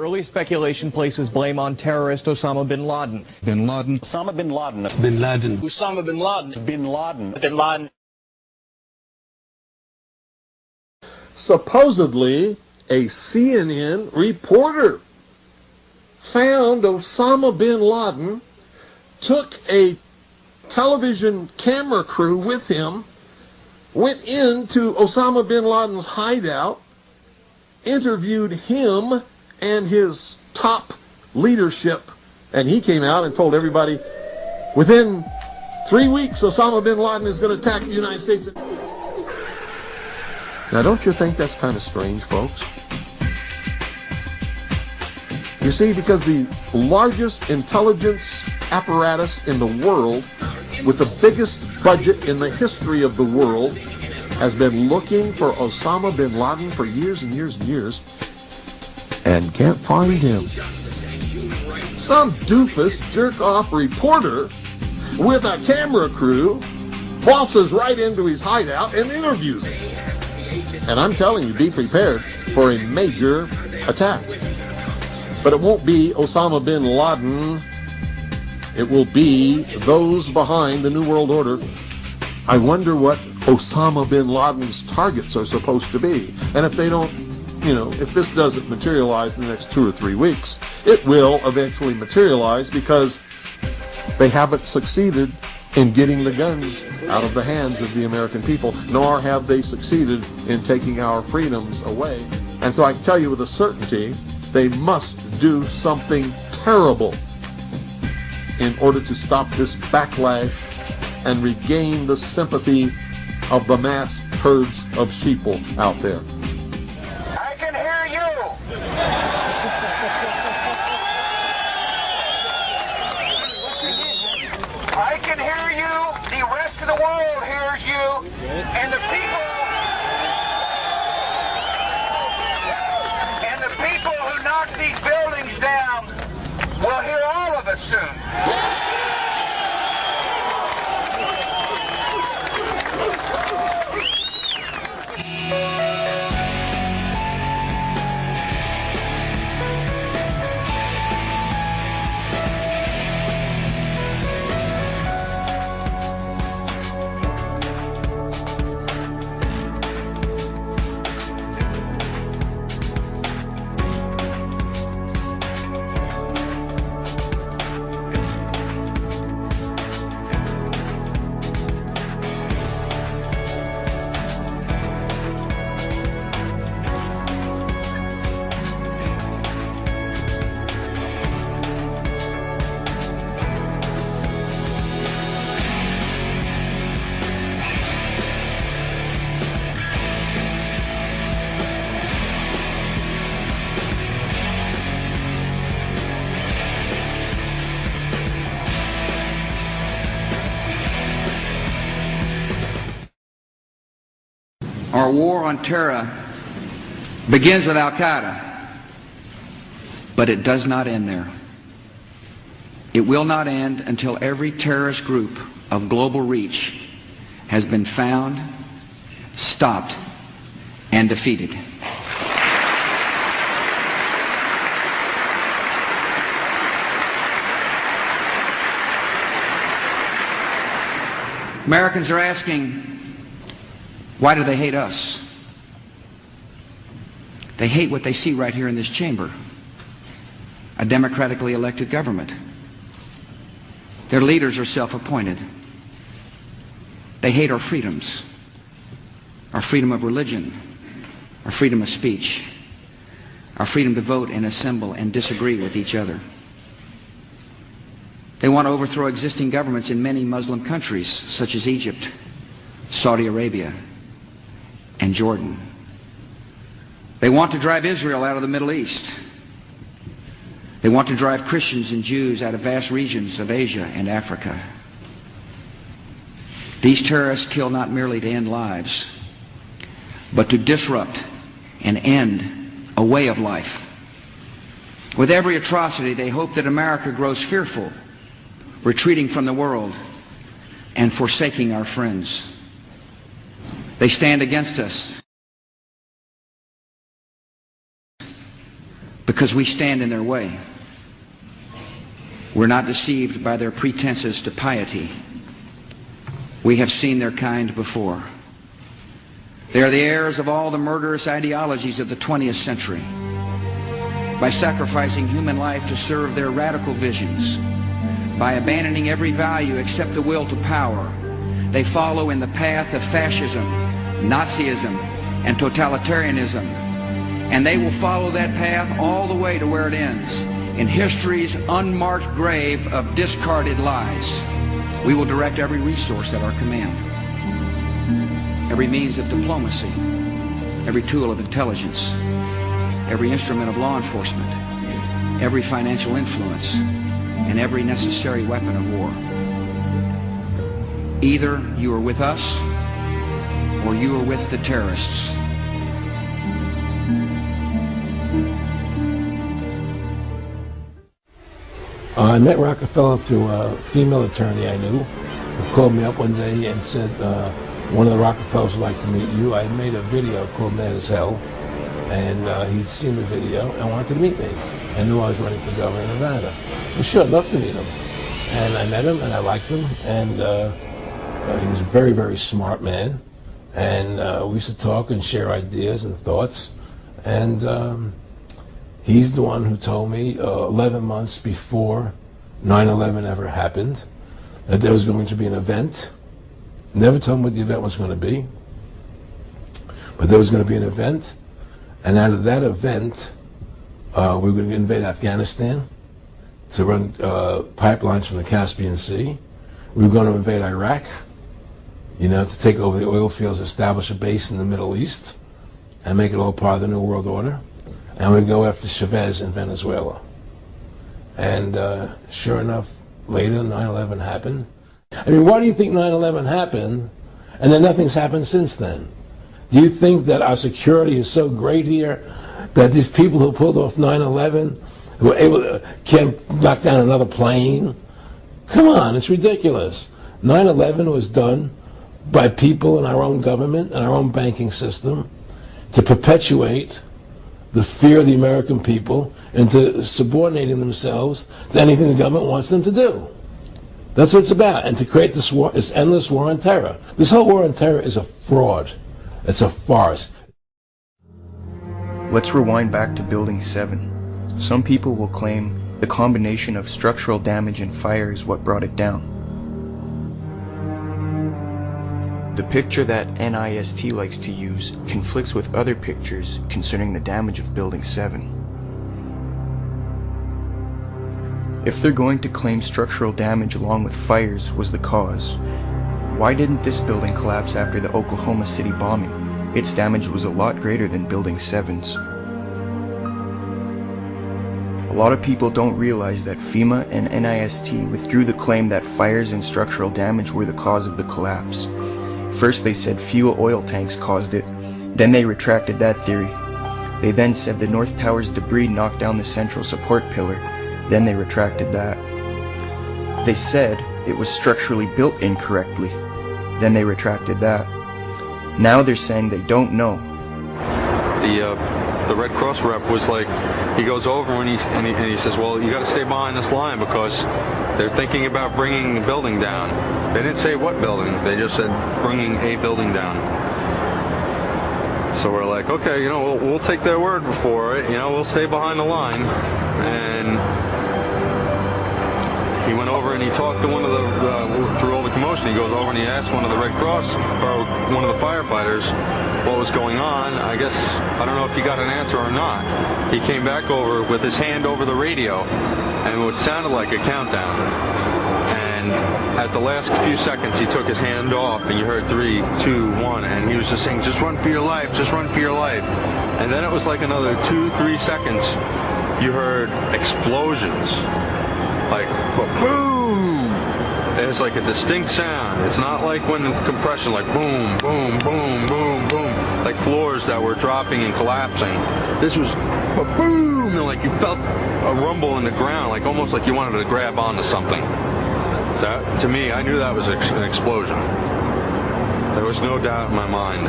Early speculation places blame on terrorist Osama bin Laden. Bin Laden. Osama bin Laden. Bin Laden. Osama bin Laden. Bin Laden. Bin Laden. Supposedly, a CNN reporter found Osama bin Laden, took a television camera crew with him, went into Osama bin Laden's hideout, interviewed him and his top leadership, and he came out and told everybody, within 3 weeks, Osama bin Laden is going to attack the United States. Now, don't you think that's kind of strange, folks? You see, because the largest intelligence apparatus in the world, with the biggest budget in the history of the world, has been looking for Osama bin Laden for years and years and years, and can't find him. Some doofus jerk-off reporter with a camera crew waltzes right into his hideout and interviews him. And I'm telling you, be prepared for a major attack. But it won't be Osama bin Laden. It will be those behind the New World Order. I wonder what Osama bin Laden's targets are supposed to be. And if they don't, if this doesn't materialize in the next 2 or 3 weeks, it will eventually materialize because they haven't succeeded in getting the guns out of the hands of the American people, nor have they succeeded in taking our freedoms away. And so I can tell you with a certainty, they must do something terrible in order to stop this backlash and regain the sympathy of the mass herds of sheeple out there. I can hear you! I can hear you, the rest of the world hears you, and the people who knock these buildings down will hear all of us soon. Our war on terror begins with Al-Qaeda, but it does not end there. It will not end until every terrorist group of global reach has been found, stopped, and defeated. Americans are asking, why do they hate us? They hate what they see right here in this chamber, a democratically elected government. Their leaders are self-appointed. They hate our freedoms, our freedom of religion, our freedom of speech, our freedom to vote and assemble and disagree with each other. They want to overthrow existing governments in many Muslim countries, such as Egypt, Saudi Arabia, and Jordan. They want to drive Israel out of the Middle East. They want to drive Christians and Jews out of vast regions of Asia and Africa. These terrorists kill not merely to end lives, but to disrupt and end a way of life. With every atrocity, they hope that America grows fearful, retreating from the world and forsaking our friends. They stand against us because we stand in their way. We're not deceived by their pretenses to piety. We have seen their kind before. They are the heirs of all the murderous ideologies of the 20th century. By sacrificing human life to serve their radical visions, by abandoning every value except the will to power, they follow in the path of fascism, Nazism, and totalitarianism. And they will follow that path all the way to where it ends, in history's unmarked grave of discarded lies. We will direct every resource at our command, every means of diplomacy, every tool of intelligence, every instrument of law enforcement, every financial influence, and every necessary weapon of war. Either you are with us or you are with the terrorists. I met Rockefeller through a female attorney I knew who called me up one day and said, one of the Rockefellers would like to meet you. I made a video called Mad as Hell, and he'd seen the video and wanted to meet me. I knew I was running for governor of Nevada. Well, sure, I'd love to meet him. And I met him, and I liked him, and he was a very, very smart man. And we used to talk and share ideas and thoughts. And he's the one who told me 11 months before 9/11 ever happened that there was going to be an event. Never told me what the event was going to be, but there was going to be an event, and out of that event, we were going to invade Afghanistan to run pipelines from the Caspian Sea. We were going to invade Iraq, to take over the oil fields, establish a base in the Middle East, and make it all part of the New World Order. And we'd go after Chavez in Venezuela. And sure enough, later 9/11 happened. I mean, why do you think 9/11 happened and then nothing's happened since then? Do you think that our security is so great here that these people who pulled off 9/11 who were able to can't knock down another plane? Come on, it's ridiculous. 9/11 was done by people in our own government and our own banking system to perpetuate the fear of the American people into subordinating themselves to anything the government wants them to do. That's what it's about, and to create this war, this endless war on terror. This whole war on terror is a fraud. It's a farce. Let's rewind back to Building 7. Some people will claim the combination of structural damage and fire is what brought it down. The picture that NIST likes to use conflicts with other pictures concerning the damage of Building 7. If they're going to claim structural damage along with fires was the cause, why didn't this building collapse after the Oklahoma City bombing? Its damage was a lot greater than Building 7's. A lot of people don't realize that FEMA and NIST withdrew the claim that fires and structural damage were the cause of the collapse. First they said fuel oil tanks caused it, then they retracted that theory. They then said the North Tower's debris knocked down the central support pillar, then they retracted that. They said it was structurally built incorrectly, then they retracted that. Now they're saying they don't know. The Red Cross rep was like, he goes over and he says, well, you got to stay behind this line because they're thinking about bringing the building down. They didn't say what building, they just said bringing a building down. So we're like, okay, we'll take their word for it, we'll stay behind the line. And he went over and he talked to one of the, through all the commotion, he goes over and he asked one of the Red Cross, or one of the firefighters, what was going on. I guess, I don't know if he got an answer or not. He came back over with his hand over the radio, and it sounded like a countdown. And at the last few seconds, he took his hand off, and you heard 3, 2, 1, and he was just saying, just run for your life, just run for your life. And then it was like another 2, 3 seconds, you heard explosions. Like, boom! There's like a distinct sound. It's not like when compression, like boom, boom, boom, boom, boom, like floors that were dropping and collapsing. This was boom, and like you felt a rumble in the ground, like almost like you wanted to grab onto something. That, to me, I knew that was an explosion. There was no doubt in my mind.